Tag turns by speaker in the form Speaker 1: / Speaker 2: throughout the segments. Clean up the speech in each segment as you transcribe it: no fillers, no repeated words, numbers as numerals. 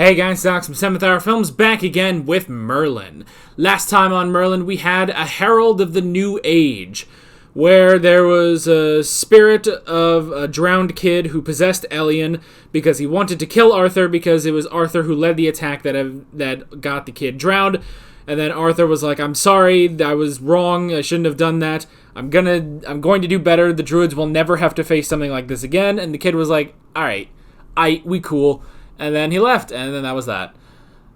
Speaker 1: Hey guys, Docs from 7th Hour Films back again with Merlin. Last time on Merlin we had a Herald of the New Age, where there was a spirit of a drowned kid who possessed Elian because he wanted to kill Arthur because it was Arthur who led the attack that got the kid drowned. And then Arthur was like, I'm sorry, I was wrong, I shouldn't have done that. I'm going to do better. The druids will never have to face something like this again. And the kid was like, alright, we cool. And then he left, and then that was that.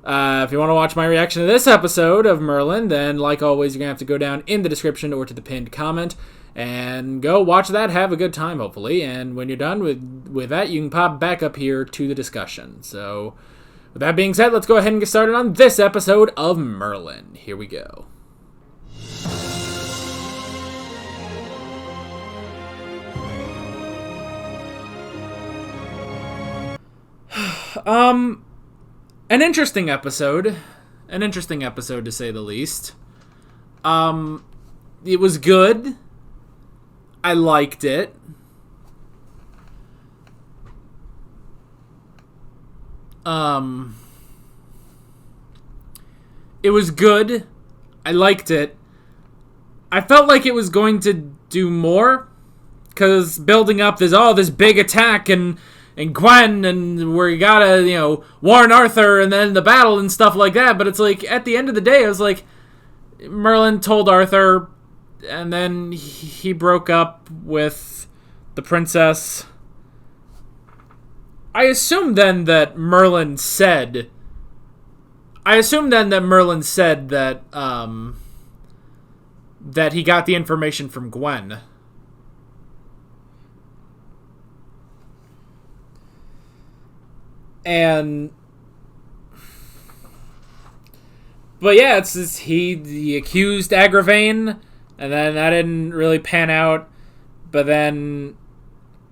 Speaker 1: If you want to watch my reaction to this episode of Merlin, then, like always, you're going to have to go down in the description or to the pinned comment, and go watch that, have a good time, hopefully, and when you're done with that, you can pop back up here to the discussion. So, with that being said, let's go ahead and get started on this episode of Merlin. Here we go. An interesting episode. An interesting episode, to say the least. It was good. I liked it. It was good. I liked it. I felt like it was going to do more, because building up this big attack and Gwen, and where you gotta, warn Arthur, and then the battle and stuff like that. But it's like, at the end of the day, it was like, Merlin told Arthur, and then he broke up with the princess. I assume then that Merlin said that, that he got the information from Gwen. But yeah, it's just, he accused Agravain, and then that didn't really pan out. But then,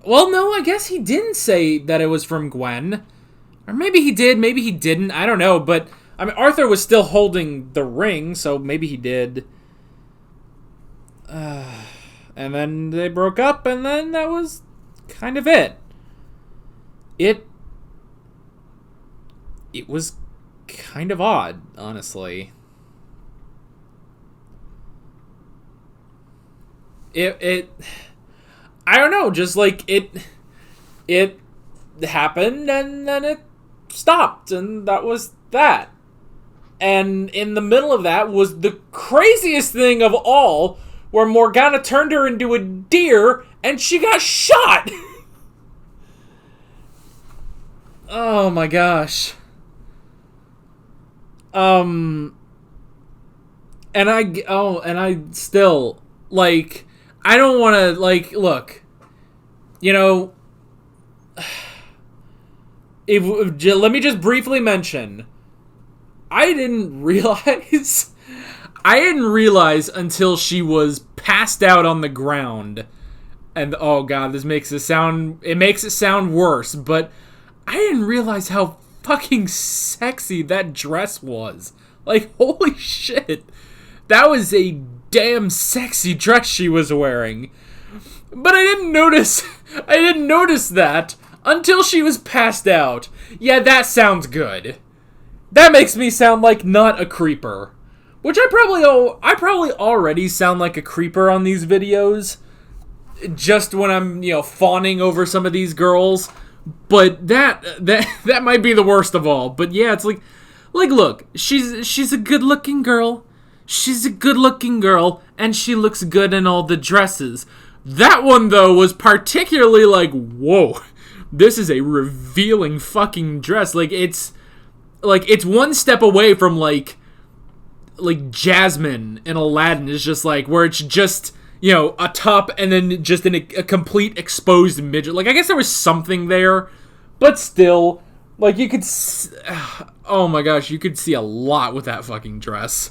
Speaker 1: well, no, I guess he didn't say that it was from Gwen, or maybe he did, maybe he didn't. I don't know. But I mean, Arthur was still holding the ring, so maybe he did. And then they broke up, and then that was kind of it. It was kind of odd, honestly. I don't know, just like it happened and then it stopped, and that was that. And in the middle of that was the craziest thing of all, where Morgana turned her into a deer and she got shot. Oh my gosh. And I still, like, I don't want to, like, look, let me just briefly mention, I didn't realize until she was passed out on the ground, and, oh god, it makes it sound worse, but I didn't realize how fucking sexy that dress was. Like, holy shit. That was a damn sexy dress she was wearing. But I didn't notice that until she was passed out. Yeah, that sounds good. That makes me sound like not a creeper. Which I probably already sound like a creeper on these videos. Just when I'm, fawning over some of these girls. But that might be the worst of all. But yeah, it's like look, she's a good-looking girl. She's a good-looking girl, and she looks good in all the dresses. That one, though, was particularly like, whoa, this is a revealing fucking dress. It's one step away from like Jasmine in Aladdin is just like, where it's just, a top and then just a complete exposed midget. Like, I guess there was something there, but still, like, you could, oh my gosh, you could see a lot with that fucking dress.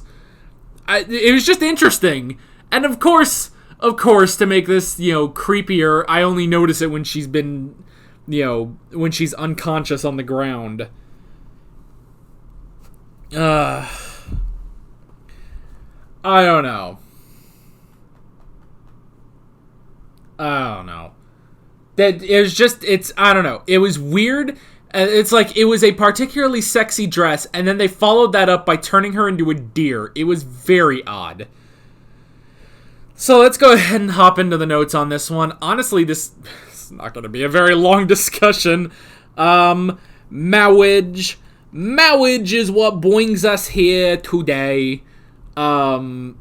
Speaker 1: It was just interesting. And of course, to make this, creepier, I only notice it when she's been, when she's unconscious on the ground. I don't know. That it was just, I don't know. It was weird It's like it was a particularly sexy dress, and then they followed that up by turning her into a deer. It was very odd. So let's go ahead and hop into the notes on this one. Honestly, this is not going to be a very long discussion. Marriage. Marriage is what brings us here today. God,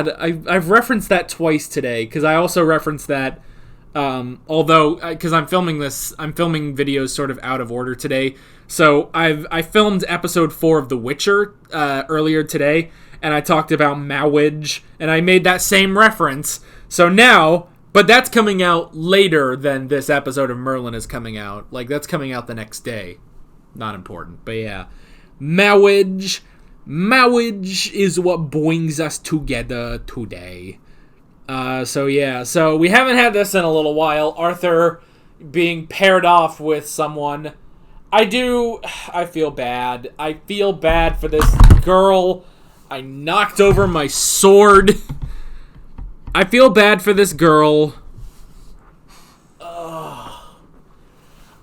Speaker 1: I've referenced that twice today, because I also referenced that, because I'm filming videos sort of out of order today. So I filmed episode 4 of The Witcher earlier today, and I talked about marriage, and I made that same reference. So now, but that's coming out later than this episode of Merlin is coming out. Like, that's coming out the next day. Not important, but yeah. Marriage. Marriage is what brings us together today. So we haven't had this in a little while. Arthur being paired off with someone. I feel bad. I feel bad for this girl. I knocked over my sword. I feel bad for this girl.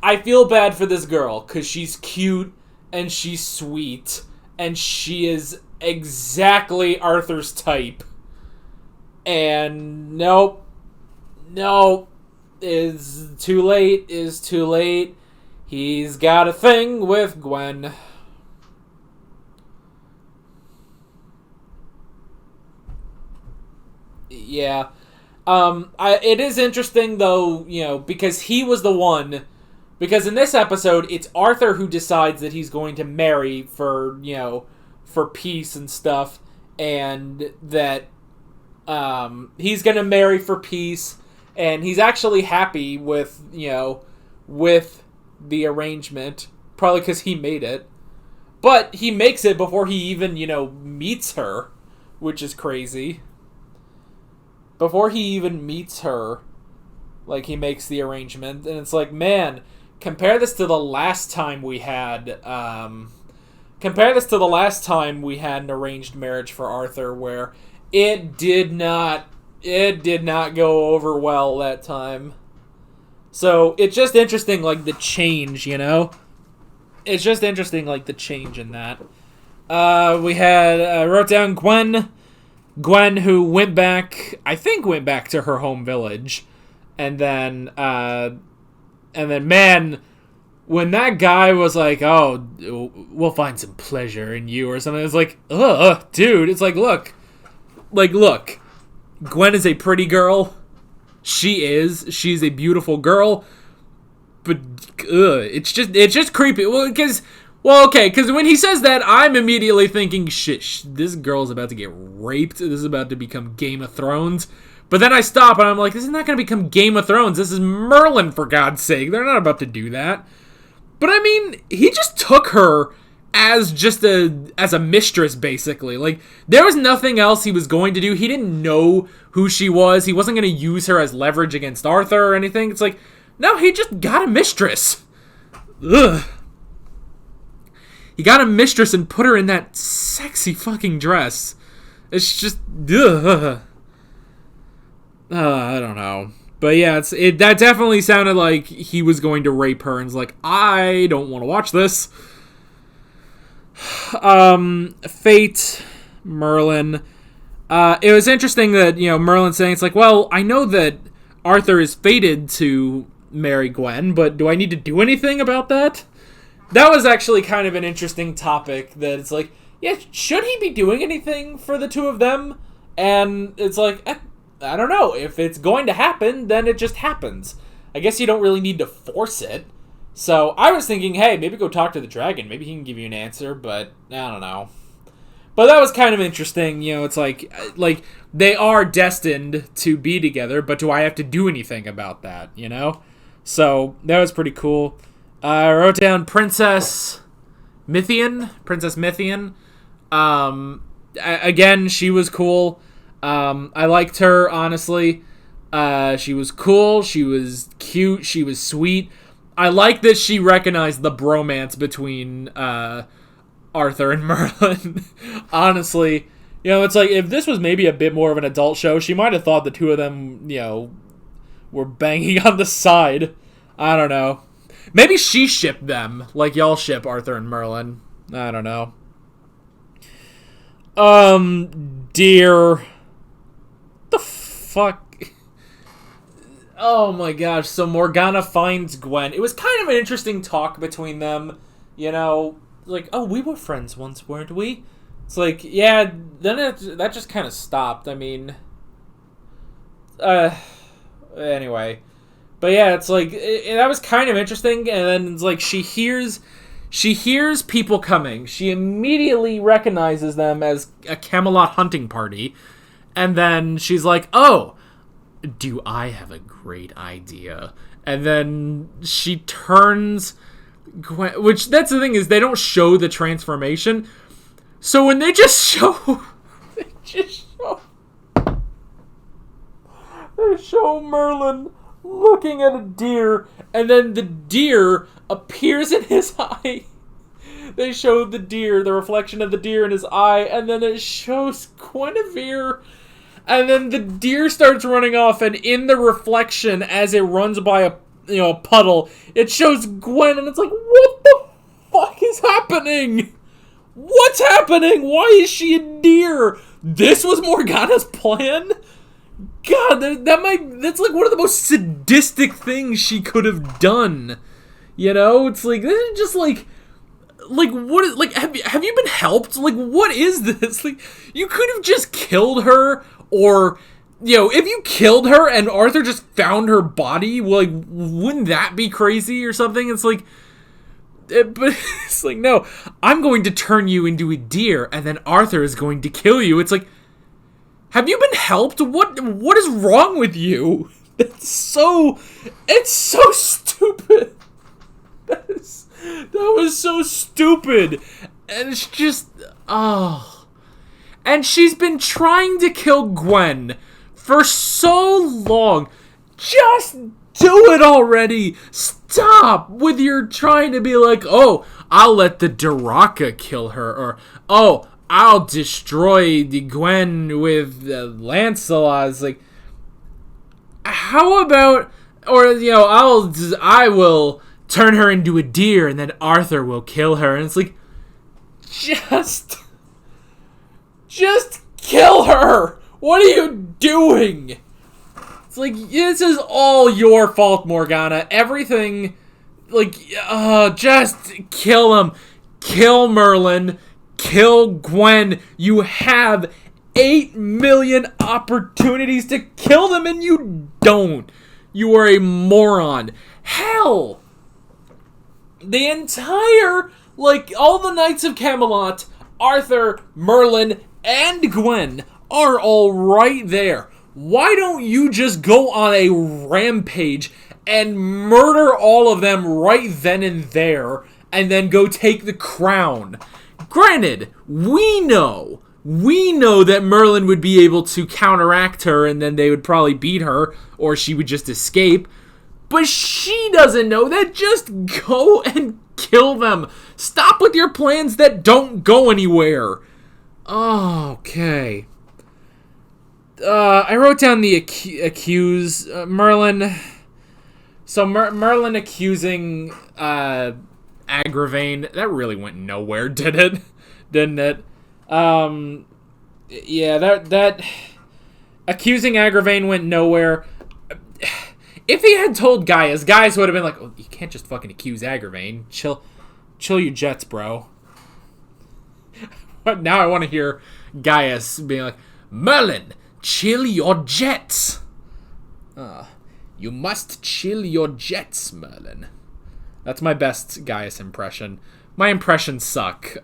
Speaker 1: I feel bad for this girl because she's cute and she's sweet and she is exactly Arthur's type. And nope, is too late. He's got a thing with Gwen. Yeah. It is interesting, though, because he was the one. Because in this episode, it's Arthur who decides that he's going to marry for peace and stuff. And that he's going to marry for peace. And he's actually happy with the arrangement. Probably because he made it. But he makes it before he even, meets her. Which is crazy. Before he even meets her, like, he makes the arrangement. And it's like, man, compare this to the last time we had an arranged marriage for Arthur, where it did not go over well that time. So it's just interesting, like, the change, It's just interesting, like, the change in that. I wrote down Gwen, who went back to her home village, and then, man, when that guy was like, "Oh, we'll find some pleasure in you," or something, it's like, ugh, dude. It's like, look, Gwen is a pretty girl. She's a beautiful girl, but it's just creepy. Because when he says that, I'm immediately thinking, shit, this girl's about to get raped. This is about to become Game of Thrones. But then I stop and I'm like, this is not going to become Game of Thrones. This is Merlin, for God's sake. They're not about to do that. But I mean, he just took her as a mistress, basically. Like, there was nothing else he was going to do. He didn't know who she was. He wasn't going to use her as leverage against Arthur or anything. It's like, no, he just got a mistress. Ugh. He got a mistress and put her in that sexy fucking dress. It's just, ugh. I don't know. But yeah, that definitely sounded like he was going to rape her, and it's like, I don't want to watch this. Fate, Merlin. It was interesting that, Merlin saying, it's like, well, I know that Arthur is fated to marry Gwen, but do I need to do anything about that? That was actually kind of an interesting topic, that it's like, yeah, should he be doing anything for the two of them? And it's like, I don't know. If it's going to happen, then it just happens. I guess you don't really need to force it. So I was thinking, hey, maybe go talk to the dragon. Maybe he can give you an answer, but I don't know. But that was kind of interesting. It's like they are destined to be together, but do I have to do anything about that, So that was pretty cool. I wrote down Princess Mythian. Again, she was cool. I liked her, honestly. She was cool. She was cute. She was sweet. I like that she recognized the bromance between Arthur and Merlin. Honestly, it's like, if this was maybe a bit more of an adult show, she might have thought the two of them, were banging on the side. I don't know. Maybe she shipped them, like y'all ship Arthur and Merlin. I don't know. Dear. The fuck? Oh my gosh, so Morgana finds Gwen. It was kind of an interesting talk between them. You know, like, oh, we were friends once, weren't we? It's like, yeah, then that just kind of stopped. I mean, anyway. But yeah, it's like, that was kind of interesting, and then it's like, she hears people coming. She immediately recognizes them as a Camelot hunting party, and then she's like, oh, do I have a great idea? And then she turns Gwen, which, that's the thing, is they don't show the transformation. So when they just show Merlin looking at a deer, and then the deer appears in his eye. They show the deer, the reflection of the deer in his eye, and then it shows Guinevere, and then the deer starts running off, and in the reflection, as it runs by a puddle, it shows Gwen, and it's like, what the fuck is happening? What's happening? Why is she a deer? This was Morgana's plan? God, that's like one of the most sadistic things she could have done. You know, it's like, this is just like what is, like, have you been helped? Like, what is this? Like, you could have just killed her, or, if you killed her and Arthur just found her body, like, wouldn't that be crazy or something? It's like, but it's like, no, I'm going to turn you into a deer, and then Arthur is going to kill you. It's like, have you been helped? What is wrong with you? It's so stupid. That was so stupid. And it's just, and she's been trying to kill Gwen for so long. Just do it already. Stop with your trying to be like, oh, I'll let the Daraka kill her, or, oh, I'll destroy the Gwen with Lancelot. It's like, how about, or, I will turn her into a deer, and then Arthur will kill her. And it's like, just kill her. What are you doing? It's like, this is all your fault, Morgana. Everything, like, just kill him. Kill Merlin. Kill Gwen. You have 8 million opportunities to kill them, and you don't. You are a moron. Hell, the entire, like, all the Knights of Camelot, Arthur, Merlin, and Gwen are all right there. Why don't you just go on a rampage and murder all of them right then and there, and then go take the crown? Granted, we know that Merlin would be able to counteract her, and then they would probably beat her, or she would just escape. But she doesn't know that. Just go and kill them. Stop with your plans that don't go anywhere. Okay. I wrote down the accuse Merlin. So Merlin accusing Agravain, that really went nowhere, didn't it? Yeah, that accusing Agravain went nowhere. If he had told Gaius would have been like, oh, you can't just fucking accuse Agravain. Chill your jets, bro. But now I want to hear Gaius being like, Merlin, chill your jets. You must chill your jets, Merlin. That's my best Gaius impression. My impressions suck.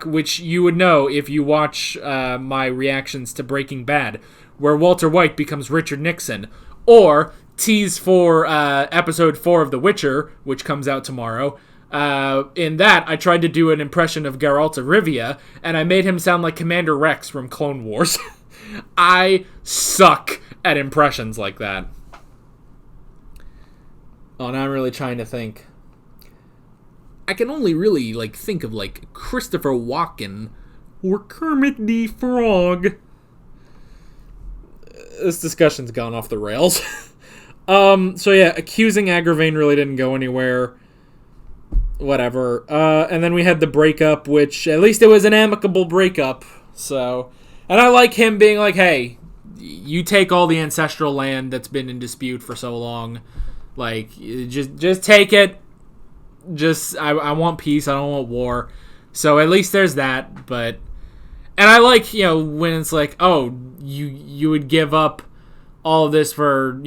Speaker 1: Which you would know if you watch my reactions to Breaking Bad, where Walter White becomes Richard Nixon, or tease for episode 4 of The Witcher, which comes out tomorrow. In that, I tried to do an impression of Geralt of Rivia, and I made him sound like Commander Rex from Clone Wars. I suck at impressions like that. Oh, now I'm really trying to think. I can only really, think of, Christopher Walken or Kermit the Frog. This discussion's gone off the rails. So yeah, accusing Agravain really didn't go anywhere. Whatever. And then we had the breakup, which at least it was an amicable breakup. So, and I like him being like, hey, you take all the ancestral land that's been in dispute for so long. Like, just take it. Just, I want peace. I don't want war. So at least there's that. But, and I like, when it's like, oh, you would give up all of this for,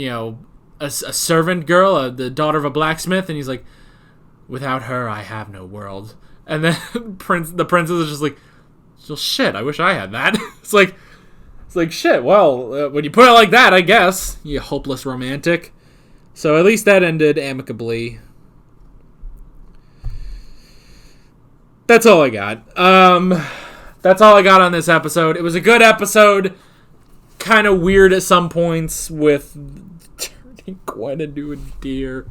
Speaker 1: a servant girl, the daughter of a blacksmith, and he's like, without her, I have no world. And then the princess is just like, well, shit, I wish I had that. It's like shit. Well, when you put it like that, I guess, you hopeless romantic. So at least that ended amicably. That's all I got. That's all I got on this episode. It was a good episode. Kind of weird at some points with turning Gwen into a deer.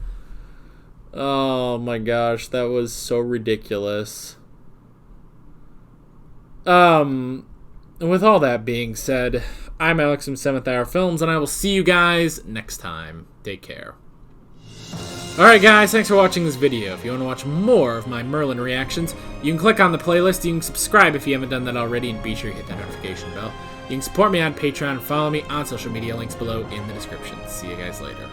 Speaker 1: Oh my gosh, that was so ridiculous. With all that being said, I'm Alex from 7th Hour Films, and I will see you guys next time. Take care. Alright guys, thanks for watching this video. If you want to watch more of my Merlin reactions, you can click on the playlist, you can subscribe if you haven't done that already, and be sure to hit that notification bell. You can support me on Patreon and follow me on social media, links below in the description. See you guys later.